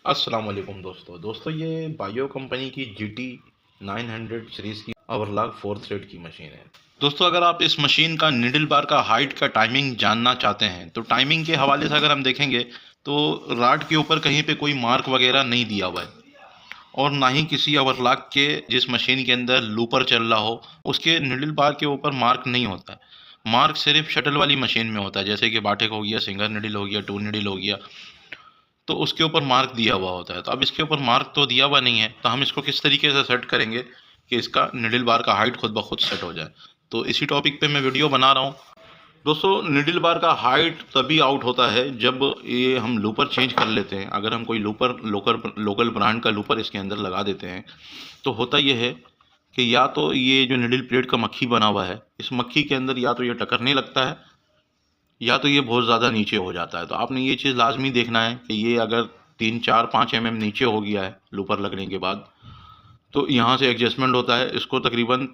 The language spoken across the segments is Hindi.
अस्सलाम वालेकुम दोस्तों ये बायो कंपनी की GT 900 सीरीज़ की ओवरलॉक 4 थ्रेड की मशीन है। दोस्तों अगर आप इस मशीन का निडल बार का हाइट का टाइमिंग जानना चाहते हैं तो टाइमिंग के हवाले से अगर हम देखेंगे तो राड के ऊपर कहीं पे कोई मार्क वगैरह नहीं दिया हुआ है और ना ही किसी ओवरलॉक के जिस मशीन के अंदर लूपर चल रहा हो उसके निडल बार के ऊपर मार्क नहीं होता है। मार्क सिर्फ शटल वाली मशीन में होता है, जैसे कि बाटेक हो गया, सिंगल निडल हो गया, टू निडल हो गया, तो उसके ऊपर मार्क दिया हुआ होता है। तो अब इसके ऊपर मार्क तो दिया हुआ नहीं है, तो हम इसको किस तरीके से सेट करेंगे कि इसका निडल बार का हाइट खुद ब खुद सेट हो जाए। तो इसी टॉपिक पे मैं वीडियो बना रहा हूँ। दोस्तों निडल बार का हाइट तभी आउट होता है जब ये हम लूपर चेंज कर लेते हैं। अगर हम कोई लूपर लोकल ब्रांड का लूपर इसके अंदर लगा देते हैं तो होता ये है कि या तो ये जो निडल प्लेट का मक्खी बना हुआ है, इस मक्खी के अंदर या तो ये टकरने लगता है या तो ये बहुत ज़्यादा नीचे हो जाता है। तो आपने ये चीज़ लाजमी देखना है कि ये अगर 3-4-5 नीचे हो गया है लूपर लगने के बाद, तो यहाँ से एडजस्टमेंट होता है। इसको तकरीबन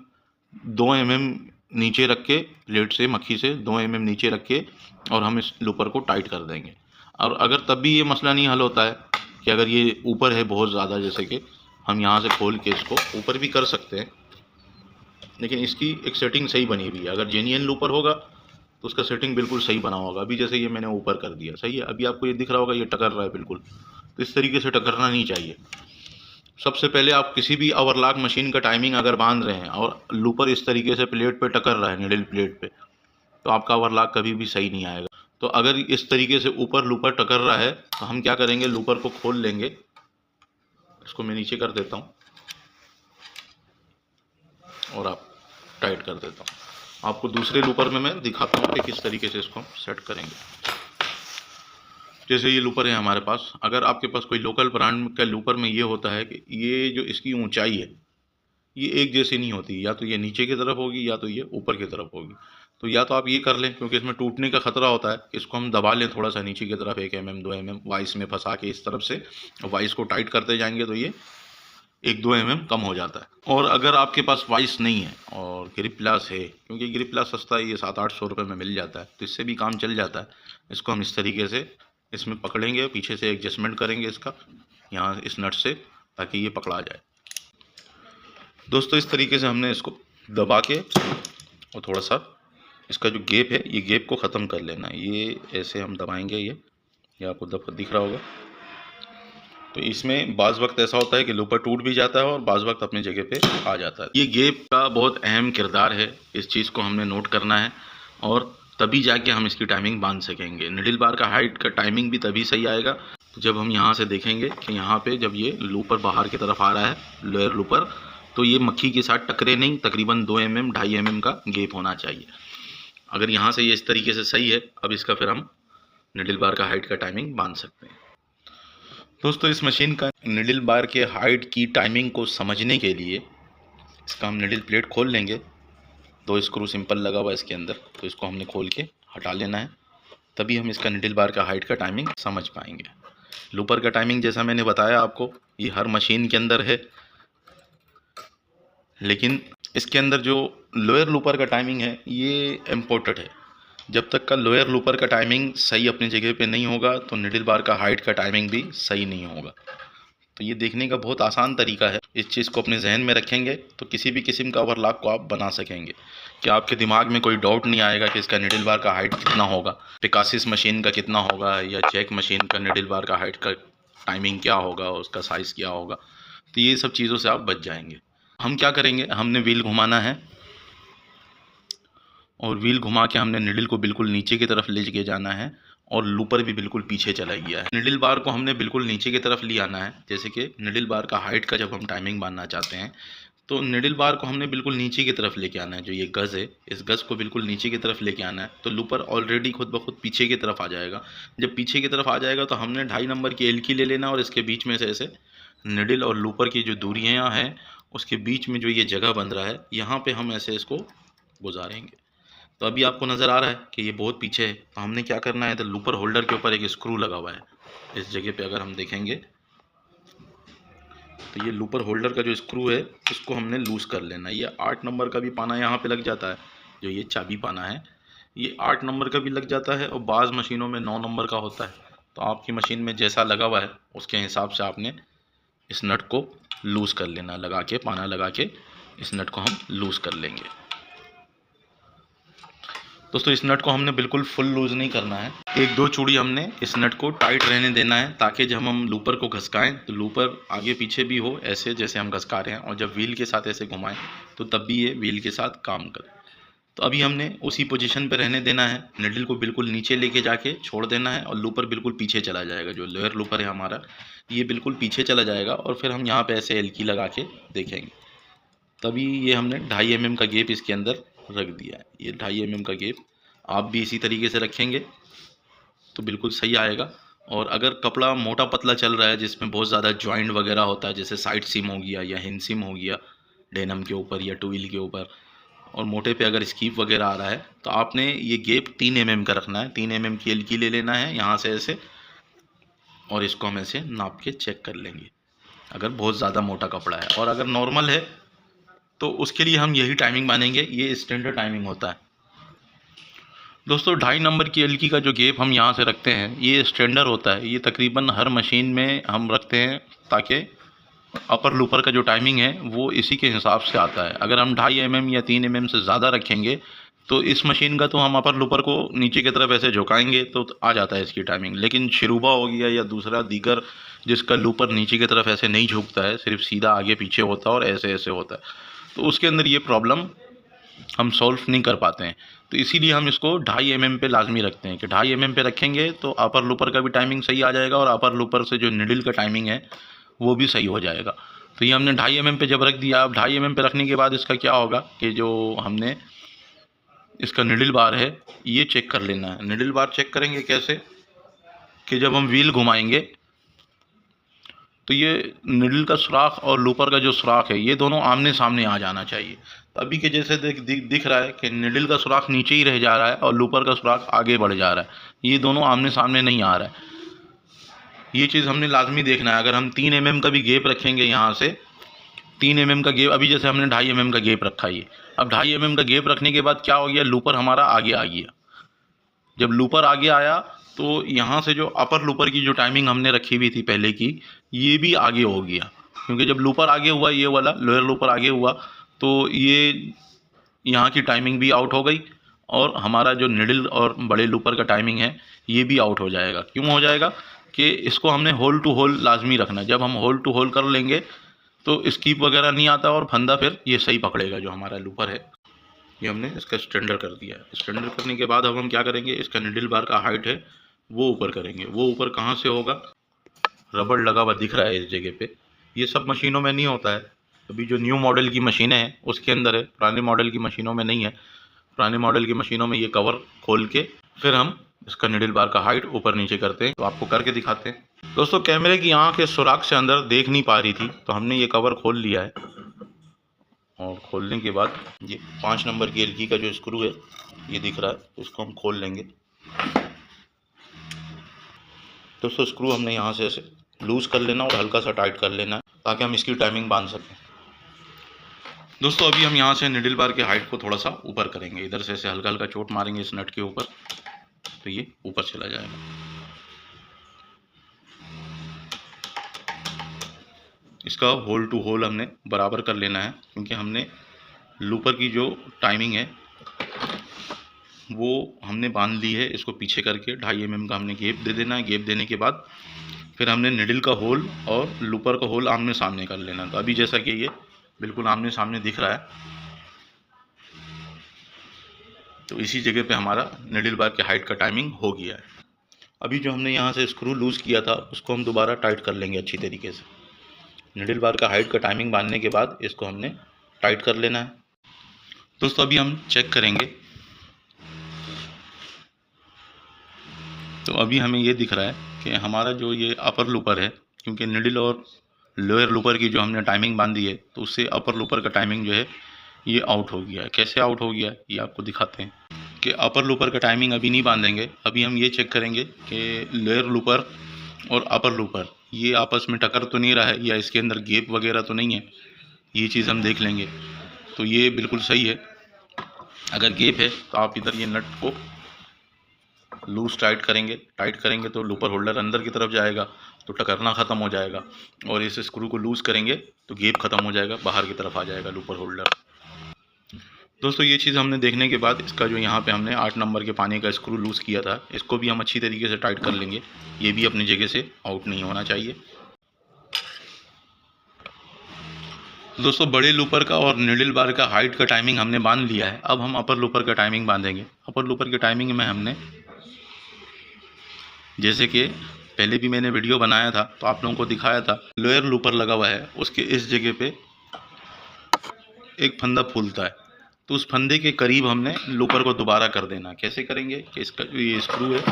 2 नीचे रख के, प्लेट से मक्खी से 2 नीचे रख के और हम इस लूपर को टाइट कर देंगे। और अगर तब भी ये मसला नहीं हल होता है कि अगर ये ऊपर है बहुत ज़्यादा, जैसे कि हम यहाँ से खोल के इसको ऊपर भी कर सकते हैं, लेकिन इसकी एक सेटिंग सही बनी हुई है। अगर जेन्युइन लूपर होगा तो उसका सेटिंग बिल्कुल सही बना होगा। अभी जैसे ये मैंने ऊपर कर दिया, सही है, अभी आपको ये दिख रहा होगा ये टकर रहा है बिल्कुल। तो इस तरीके से टकरना नहीं चाहिए। सबसे पहले आप किसी भी ओवरलॉक मशीन का टाइमिंग अगर बांध रहे हैं और लूपर इस तरीके से प्लेट पे टकर रहा है, निडल प्लेट पे, तो आपका ओवरलॉक कभी भी सही नहीं आएगा। तो अगर इस तरीके से ऊपर लूपर टकर रहा है तो हम क्या करेंगे, लूपर को खोल लेंगे। इसको मैं नीचे कर देता हूँ और आप टाइट कर देता हूँ। आपको दूसरे लूपर में मैं दिखाता हूँ कि किस तरीके से इसको हम सेट करेंगे। जैसे ये लूपर है हमारे पास, अगर आपके पास कोई लोकल ब्रांड का लूपर में ये होता है कि ये जो इसकी ऊंचाई है ये एक जैसी नहीं होती, या तो ये नीचे की तरफ होगी या तो ये ऊपर की तरफ होगी। तो या तो आप ये कर लें, क्योंकि इसमें टूटने का खतरा होता है, इसको हम दबा लें थोड़ा सा नीचे की तरफ 1 2 वाइस में फंसा के इस तरफ से, वाइस को टाइट करते जाएंगे तो ये 1-2 कम हो जाता है। और अगर आपके पास वाइस नहीं है और ग्रिप प्लास है, क्योंकि ग्रिप प्लास सस्ता है, ये 700-800 रुपये में मिल जाता है, तो इससे भी काम चल जाता है। इसको हम इस तरीके से इसमें पकड़ेंगे, पीछे से एडजस्टमेंट करेंगे इसका यहाँ इस नट से, ताकि ये पकड़ा जाए। दोस्तों इस तरीके से हमने इसको दबा के और थोड़ा सा इसका जो गैप है ये गैप को ख़त्म कर लेना है। ये ऐसे हम दबाएंगे, ये आपको दिख रहा होगा। तो इसमें बाज़ वक्त ऐसा होता है कि लूपर टूट भी जाता है और बाज़ वक्त अपनी जगह पे आ जाता है। ये गैप का बहुत अहम किरदार है, इस चीज़ को हमने नोट करना है और तभी जाके हम इसकी टाइमिंग बांध सकेंगे। निडल बार का हाइट का टाइमिंग भी तभी सही आएगा जब हम यहाँ से देखेंगे कि यहाँ पे जब ये लूपर बाहर की तरफ आ रहा है, लोअर लूपर, तो ये मक्खी के साथ टकरे नहीं, तकरीबन 2 2.5 का गैप होना चाहिए। अगर यहाँ से ये इस तरीके से सही है, अब इसका फिर हम निडल बार का हाइट का टाइमिंग बांध सकते हैं। दोस्तों इस मशीन का निडल बार के हाइट की टाइमिंग को समझने के लिए इसका हम निडल प्लेट खोल लेंगे। 2 स्क्रू सिंपल लगा हुआ है इसके अंदर, तो इसको हमने खोल के हटा लेना है, तभी हम इसका निडल बार का हाइट का टाइमिंग समझ पाएंगे। लूपर का टाइमिंग जैसा मैंने बताया आपको, ये हर मशीन के अंदर है, लेकिन इसके अंदर जो लोअर लूपर का टाइमिंग है ये इम्पोर्टेड है। जब तक का लोअर लूपर का टाइमिंग सही अपनी जगह पे नहीं होगा तो निडल बार का हाइट का टाइमिंग भी सही नहीं होगा। तो ये देखने का बहुत आसान तरीका है, इस चीज़ को अपने जहन में रखेंगे तो किसी भी किस्म का ओवरलॉक को आप बना सकेंगे कि आपके दिमाग में कोई डाउट नहीं आएगा कि इसका निडल बार का हाइट कितना होगा, पिकासिस मशीन का कितना होगा या जैक मशीन का निडल बार का हाइट का टाइमिंग क्या होगा, उसका साइज़ क्या होगा। तो ये सब चीज़ों से आप बच जाएंगे। हम क्या करेंगे, हमने व्हील घुमाना है और व्हील घुमा के हमने निडल को बिल्कुल नीचे की तरफ ले के जाना है और लूपर भी बिल्कुल पीछे चला गया है। निडल बार को हमने बिल्कुल नीचे की तरफ ले आना है। जैसे कि निडल बार का हाइट का जब हम टाइमिंग बांधना चाहते हैं तो निडल बार को हमने बिल्कुल नीचे की तरफ लेके आना है। जो ये गज़ है, इस गज़ को बिल्कुल नीचे की तरफ लेके आना है, तो लूपर ऑलरेडी खुद ब खुद पीछे की तरफ आ जाएगा। जब पीछे की तरफ आ जाएगा तो हमने 2.5 नंबर की एल्की ले लेना और इसके बीच में से ऐसे निडल और लूपर की जो दूरियाँ हैं उसके बीच में जो ये जगह बन रहा है, यहाँ पे हम ऐसे इसको गुजारेंगे। तो अभी आपको नज़र आ रहा है कि ये बहुत पीछे है, तो हमने क्या करना है, तो लूपर होल्डर के ऊपर एक स्क्रू लगा हुआ है। इस जगह पे अगर हम देखेंगे तो ये लूपर होल्डर का जो स्क्रू है इसको हमने लूज़ कर लेना है। ये 8 नंबर का भी पाना यहाँ पे लग जाता है, जो ये चाबी पाना है ये 8 नंबर का भी लग जाता है और बाज़ मशीनों में 9 नंबर का होता है। तो आपकी मशीन में जैसा लगा हुआ है उसके हिसाब से आपने इस नट को लूज़ कर लेना, लगा के पाना लगा के इस नट को हम लूज़ कर लेंगे। दोस्तों इस नट को हमने बिल्कुल फुल लूज़ नहीं करना है, एक दो चूड़ी हमने इस नट को टाइट रहने देना है, ताकि जब हम लूपर को घसकाएं तो लूपर आगे पीछे भी हो ऐसे जैसे हम घसका रहे हैं, और जब व्हील के साथ ऐसे घुमाएं तो तब भी ये व्हील के साथ काम करे। तो अभी हमने उसी पोजीशन पे रहने देना है, निडल को बिल्कुल नीचे लेके जाके छोड़ देना है और लूपर बिल्कुल पीछे चला जाएगा। जो लोअर लूपर है हमारा ये बिल्कुल पीछे चला जाएगा और फिर हम यहाँ पे ऐसे एलकी लगा के देखेंगे। तभी ये हमने 2.5 mm का गैप इसके अंदर रख दिया है। ये 2.5 mm का गैप आप भी इसी तरीके से रखेंगे तो बिल्कुल सही आएगा। और अगर कपड़ा मोटा पतला चल रहा है जिसमें बहुत ज़्यादा जॉइंट वगैरह होता है, जैसे साइड सीम हो गया या हिंद सीम हो गया डेनम के ऊपर या टूल के ऊपर, और मोटे पे अगर स्कीप वगैरह आ रहा है, तो आपने ये गैप 3 mm का रखना है। 3 mm की एलकी ले लेना है यहाँ से ऐसे, और इसको हम ऐसे नाप के चेक कर लेंगे अगर बहुत ज़्यादा मोटा कपड़ा है। और अगर नॉर्मल है तो उसके लिए हम यही टाइमिंग मानेंगे, ये स्टैंडर्ड टाइमिंग होता है। दोस्तों 2.5 नंबर की एलकी का जो गैप हम यहाँ से रखते हैं ये स्टैंडर्ड होता है, ये तकरीबन हर मशीन में हम रखते हैं ताकि अपर लूपर का जो टाइमिंग है वो इसी के हिसाब से आता है। अगर हम 2.5 mm या 3 mm से ज़्यादा रखेंगे तो इस मशीन का तो हम अपर लूपर को नीचे की तरफ ऐसे झुकाएंगे तो आ जाता है इसकी टाइमिंग। लेकिन शिरूबा हो गया या दूसरा दीगर जिसका लूपर नीचे की तरफ ऐसे नहीं झुकता है, सिर्फ सीधा आगे पीछे होता है और ऐसे ऐसे होता है, तो उसके अंदर ये प्रॉब्लम हम सॉल्व नहीं कर पाते हैं। तो इसीलिए हम इसको 2.5 mm पे लाजमी रखते हैं कि 2.5 mm पे रखेंगे तो अपर लूपर का भी टाइमिंग सही आ जाएगा और अपर लूपर से जो निडल का टाइमिंग है वो भी सही हो जाएगा। तो ये हमने 2.5 mm पे जब रख दिया, अब 2.5 mm पे रखने के बाद इसका क्या होगा कि जो हमने इसका निडल बार है ये चेक कर लेना है। निडल बार चेक करेंगे कैसे कि जब हम व्हील घुमाएंगे तो ये निडल का सुराख और लूपर का जो सुराख है ये दोनों आमने सामने आ जाना चाहिए। तो अभी के जैसे दिख रहा है कि निडल का सुराख नीचे ही रह जा रहा है और लूपर का सुराख आगे बढ़ जा रहा है, ये दोनों आमने सामने नहीं आ रहा है। ये चीज़ हमने लाजमी देखना है। अगर हम 3 mm का भी गैप रखेंगे यहाँ से, 3 mm का गैप, अभी जैसे हमने 2.5 mm का गैप रखा है, अब 2.5 mm का गैप रखने के बाद क्या हो गया, लूपर हमारा आगे आ गया। जब लूपर आगे आया तो यहाँ से जो अपर लूपर की जो टाइमिंग हमने रखी हुई थी पहले की, ये भी आगे हो गया, क्योंकि जब लूपर आगे हुआ, ये वाला लोअर लूपर आगे हुआ, तो ये यहाँ की टाइमिंग भी आउट हो गई और हमारा जो निडल और बड़े लूपर का टाइमिंग है ये भी आउट हो जाएगा। क्यों हो जाएगा कि इसको हमने होल टू होल लाजमी रखना है। जब हम होल टू होल कर लेंगे तो स्कीप वगैरह नहीं आता और फंदा फिर ये सही पकड़ेगा। जो हमारा लूपर है ये हमने इसका स्टैंडर्ड कर दिया है। स्टैंडर्ड करने के बाद अब हम क्या करेंगे, इसका निडल बार का हाइट है वो ऊपर करेंगे। वो ऊपर कहाँ से होगा, रबड़ लगा हुआ दिख रहा है इस जगह पे, ये सब मशीनों में नहीं होता है। अभी जो न्यू मॉडल की मशीनें हैं उसके अंदर है, पुराने मॉडल की मशीनों में नहीं है। पुराने मॉडल की मशीनों में ये कवर खोल के फिर हम इसका निडल बार का हाइट ऊपर नीचे करते हैं। तो आपको करके दिखाते हैं। दोस्तों कैमरे की आँख के सुराख से अंदर देख नहीं पा रही थी तो हमने ये कवर खोल लिया है, और खोलने के बाद ये 5 नंबर की एलकी का जो स्क्रू है ये दिख रहा है, तो इसको हम खोल लेंगे। दोस्तों स्क्रू हमने यहाँ से ऐसे लूज़ कर लेना और हल्का सा टाइट कर लेना है ताकि हम इसकी टाइमिंग बांध सकें। दोस्तों अभी हम यहाँ से निडल बार के हाइट को थोड़ा सा ऊपर करेंगे, इधर से ऐसे हल्का हल्का चोट मारेंगे इस नट के ऊपर तो ये ऊपर चला जाएगा। इसका होल टू होल हमने बराबर कर लेना है, क्योंकि हमने लूपर की जो टाइमिंग है वो हमने बांध ली है। इसको पीछे करके 2.5 mm का हमने गैप दे देना है। गैप देने के बाद फिर हमने निडल का होल और लूपर का होल आमने सामने कर लेना। तो अभी जैसा कि ये बिल्कुल आमने सामने दिख रहा है, तो इसी जगह पे हमारा निडल बार के हाइट का टाइमिंग हो गया है। अभी जो हमने यहाँ से स्क्रू लूज़ किया था उसको हम दोबारा टाइट कर लेंगे अच्छी तरीके से। निडल बार का हाइट का टाइमिंग बांधने के बाद इसको हमने टाइट कर लेना है। दोस्तों अभी हम चेक करेंगे तो अभी हमें ये दिख रहा है कि हमारा जो ये अपर लूपर है, क्योंकि निडल और लोअर लूपर की जो हमने टाइमिंग बांधी है तो उससे अपर लूपर का टाइमिंग जो है ये आउट हो गया है। कैसे आउट हो गया ये आपको दिखाते हैं कि अपर लूपर का टाइमिंग अभी नहीं बांधेंगे। अभी हम ये चेक करेंगे कि लोअर लूपर और अपर लूपर ये आपस में टक्कर तो नहीं रहा है या इसके अंदर गैप वगैरह तो नहीं है, ये चीज़ हम देख लेंगे। तो ये बिल्कुल सही है। अगर गैप है तो आप इधर ये नट को लूज टाइट करेंगे तो लूपर होल्डर अंदर की तरफ जाएगा, तो टकरना ख़त्म हो जाएगा। और इस स्क्रू को लूज़ करेंगे तो गैप ख़त्म हो जाएगा, बाहर की तरफ आ जाएगा लूपर होल्डर। दोस्तों ये चीज़ हमने देखने के बाद इसका जो यहाँ पे हमने 8 नंबर के पानी का स्क्रू लूज़ किया था, इसको भी हम अच्छी तरीके से टाइट कर लेंगे। ये भी अपनी जगह से आउट नहीं होना चाहिए। दोस्तों बड़े लूपर का और निडल बार का हाइट का टाइमिंग हमने बांध लिया है। अब हम अपर लूपर का टाइमिंग बांधेंगे। अपर लूपर के टाइमिंग में हमने, जैसे कि पहले भी मैंने वीडियो बनाया था तो आप लोगों को दिखाया था, लोअर लूपर लगा हुआ है, उसके इस जगह पे एक फंदा फूलता है, तो उस फंदे के करीब हमने लूपर को दोबारा कर देना। कैसे करेंगे कि इसका जो ये स्क्रू है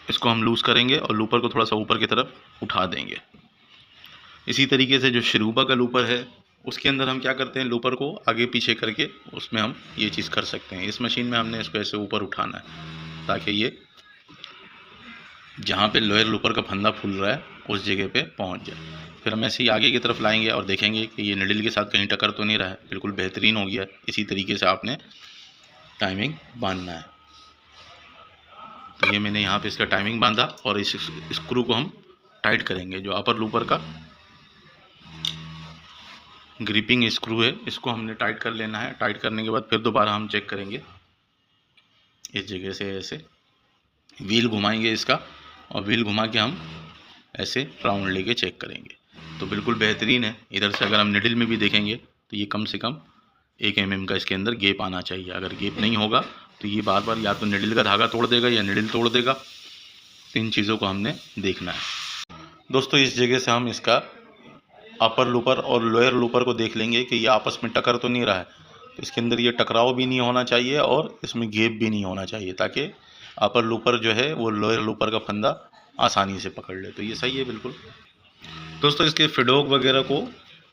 इसको हम लूज़ करेंगे और लूपर को थोड़ा सा ऊपर की तरफ उठा देंगे। इसी तरीके से जो शिरूबा का लूपर है उसके अंदर हम क्या करते हैं, लूपर को आगे पीछे करके उसमें हम ये चीज़ कर सकते हैं। इस मशीन में हमने इसको ऐसे ऊपर उठाना है ताकि ये जहाँ पे लोअर लूपर का फंदा फूल रहा है उस जगह पे पहुँच जाए। फिर हम ऐसे ही आगे की तरफ लाएंगे और देखेंगे कि ये निडल के साथ कहीं टक्कर तो नहीं रहा है, बिल्कुल बेहतरीन हो गया। इसी तरीके से आपने टाइमिंग बांधना है। तो ये मैंने यहाँ पे इसका टाइमिंग बांधा और इस स्क्रू को हम टाइट करेंगे। जो अपर लूपर का ग्रिपिंग स्क्रू है इसको हमने टाइट कर लेना है। टाइट करने के बाद फिर दोबारा हम चेक करेंगे। इस जगह से ऐसे व्हील घुमाएंगे इसका और व्हील घुमा के हम ऐसे राउंड लेके चेक करेंगे तो बिल्कुल बेहतरीन है। इधर से अगर हम निडल में भी देखेंगे तो ये कम से कम 1 mm का इसके अंदर गैप आना चाहिए। अगर गैप नहीं होगा तो ये बार बार या तो निडल का धागा तोड़ देगा या निडल तोड़ देगा। तो इन चीज़ों को हमने देखना है। दोस्तों इस जगह से हम इसका अपर लूपर और लोअर लूपर को देख लेंगे कि ये आपस में टक्कर तो नहीं रहा है। तो इसके अंदर ये टकराव भी नहीं होना चाहिए और इसमें गैप भी नहीं होना चाहिए ताकि अपर लूपर जो है वो लोअर लूपर का फंदा आसानी से पकड़ ले। तो ये सही है बिल्कुल। दोस्तों इसके फिडोक वगैरह को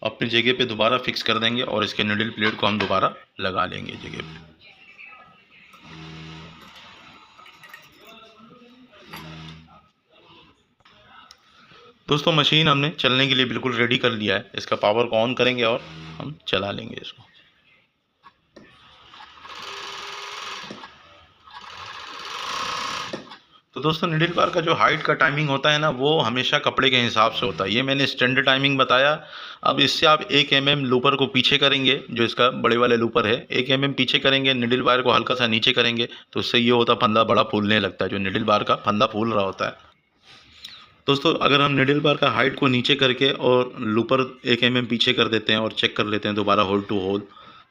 अपनी जगह पे दोबारा फिक्स कर देंगे और इसके निडल प्लेट को हम दोबारा लगा लेंगे जगह पे। दोस्तों मशीन हमने चलने के लिए बिल्कुल रेडी कर लिया है। इसका पावर को ऑन करेंगे और हम चला लेंगे इसको। तो दोस्तों निडल बार का जो हाइट का टाइमिंग होता है ना वो हमेशा कपड़े के हिसाब से होता है। ये मैंने स्टैंडर्ड टाइमिंग बताया। अब इससे आप 1 mm लूपर को पीछे करेंगे, जो इसका बड़े वाले लूपर है 1 mm पीछे करेंगे, निडल बार को हल्का सा नीचे करेंगे तो उससे ये होता फंदा बड़ा फूलने लगता है, जो निडल बार का फंदा फूल रहा होता है। दोस्तों अगर हम निडल बार का हाइट को नीचे करके और लूपर 1 mm पीछे कर देते हैं और चेक कर लेते हैं दोबारा होल टू होल,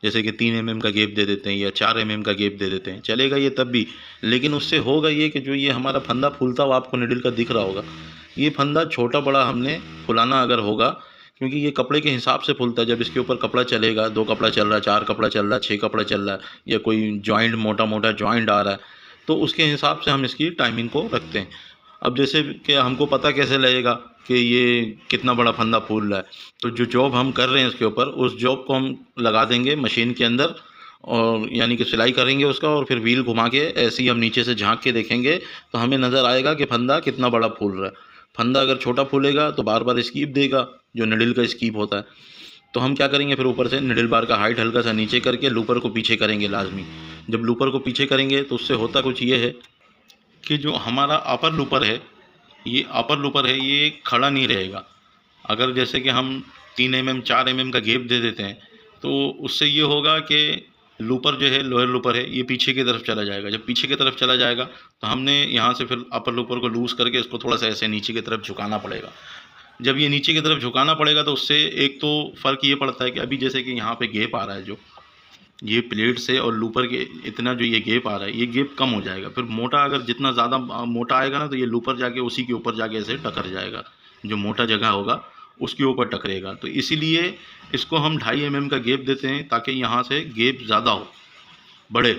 जैसे कि 3 mm का गैप दे देते हैं या 4 mm का गैप दे देते हैं, चलेगा ये तब भी। लेकिन उससे होगा ये कि जो ये हमारा फंदा फूलता हुआ आपको निडल का दिख रहा होगा, ये फंदा छोटा बड़ा हमने फुलाना अगर होगा, क्योंकि ये कपड़े के हिसाब से फूलता है। जब इसके ऊपर कपड़ा चलेगा, 2 कपड़ा चल रहा है, 4 कपड़ा चल रहा है, 6 कपड़ा चल रहा है या कोई जॉइंट मोटा मोटा जॉइंट आ रहा है, तो उसके हिसाब से हम इसकी टाइमिंग को रखते हैं। अब जैसे कि हमको पता कैसे लगेगा कि ये कितना बड़ा फंदा फूल रहा है, तो जो जॉब हम कर रहे हैं उसके ऊपर, उस जॉब को हम लगा देंगे मशीन के अंदर और यानी कि सिलाई करेंगे उसका और फिर व्हील घुमा के ऐसे ही हम नीचे से झांक के देखेंगे तो हमें नज़र आएगा कि फंदा कितना बड़ा फूल रहा है। फंदा अगर छोटा फूलेगा तो बार बार स्कीप देगा, जो निडल का स्कीप होता है। तो हम क्या करेंगे, फिर ऊपर से निडल बार का हाइट हल्का सा नीचे करके लूपर को पीछे करेंगे लाजमी। जब लूपर को पीछे करेंगे तो उससे होता कुछ ये है कि जो हमारा अपर लूपर है, ये खड़ा नहीं रहेगा। अगर जैसे कि हम 3 mm 4 mm का गैप दे देते हैं तो उससे ये होगा कि लूपर जो है लोअर लूपर है ये पीछे की तरफ चला जाएगा। जब पीछे की तरफ चला जाएगा तो हमने यहाँ से फिर अपर लूपर को लूज़ करके इसको थोड़ा सा ऐसे नीचे की तरफ झुकाना पड़ेगा। जब ये नीचे की तरफ झुकाना पड़ेगा तो उससे एक तो फ़र्क ये पड़ता है कि अभी जैसे कि यहाँ पे गैप आ रहा है, जो ये प्लेट से और लूपर के इतना जो ये गैप आ रहा है, ये गैप कम हो जाएगा। फिर मोटा अगर जितना ज़्यादा मोटा आएगा ना तो ये लूपर जाके उसी के ऊपर जाके ऐसे टकर जाएगा, जो मोटा जगह होगा उसके ऊपर टकरेगा। तो इसीलिए इसको हम 2.5 mm का गैप देते हैं ताकि यहाँ से गैप ज़्यादा हो, बढ़े।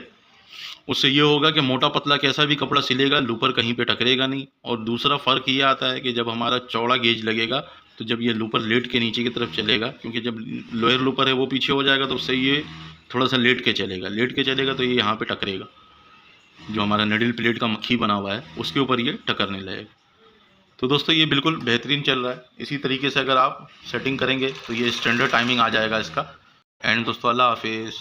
उससे ये होगा कि मोटा पतला कैसा भी कपड़ा सिलेगा, लूपर कहीं पे टकरेगा नहीं। और दूसरा फ़र्क ये आता है कि जब हमारा चौड़ा गेज लगेगा तो जब ये लूपर लेट के नीचे की तरफ चलेगा, क्योंकि जब लोअर लूपर है वो पीछे हो जाएगा तो उससे ये थोड़ा सा लेट के चलेगा तो ये यहाँ पे टकरेगा, जो हमारा निडल प्लेट का मक्खी बना हुआ है उसके ऊपर ये टकरने लगेगा। तो दोस्तों ये बिल्कुल बेहतरीन चल रहा है। इसी तरीके से अगर आप सेटिंग करेंगे तो ये स्टैंडर्ड टाइमिंग आ जाएगा इसका। एंड दोस्तों अल्लाह हाफिज़।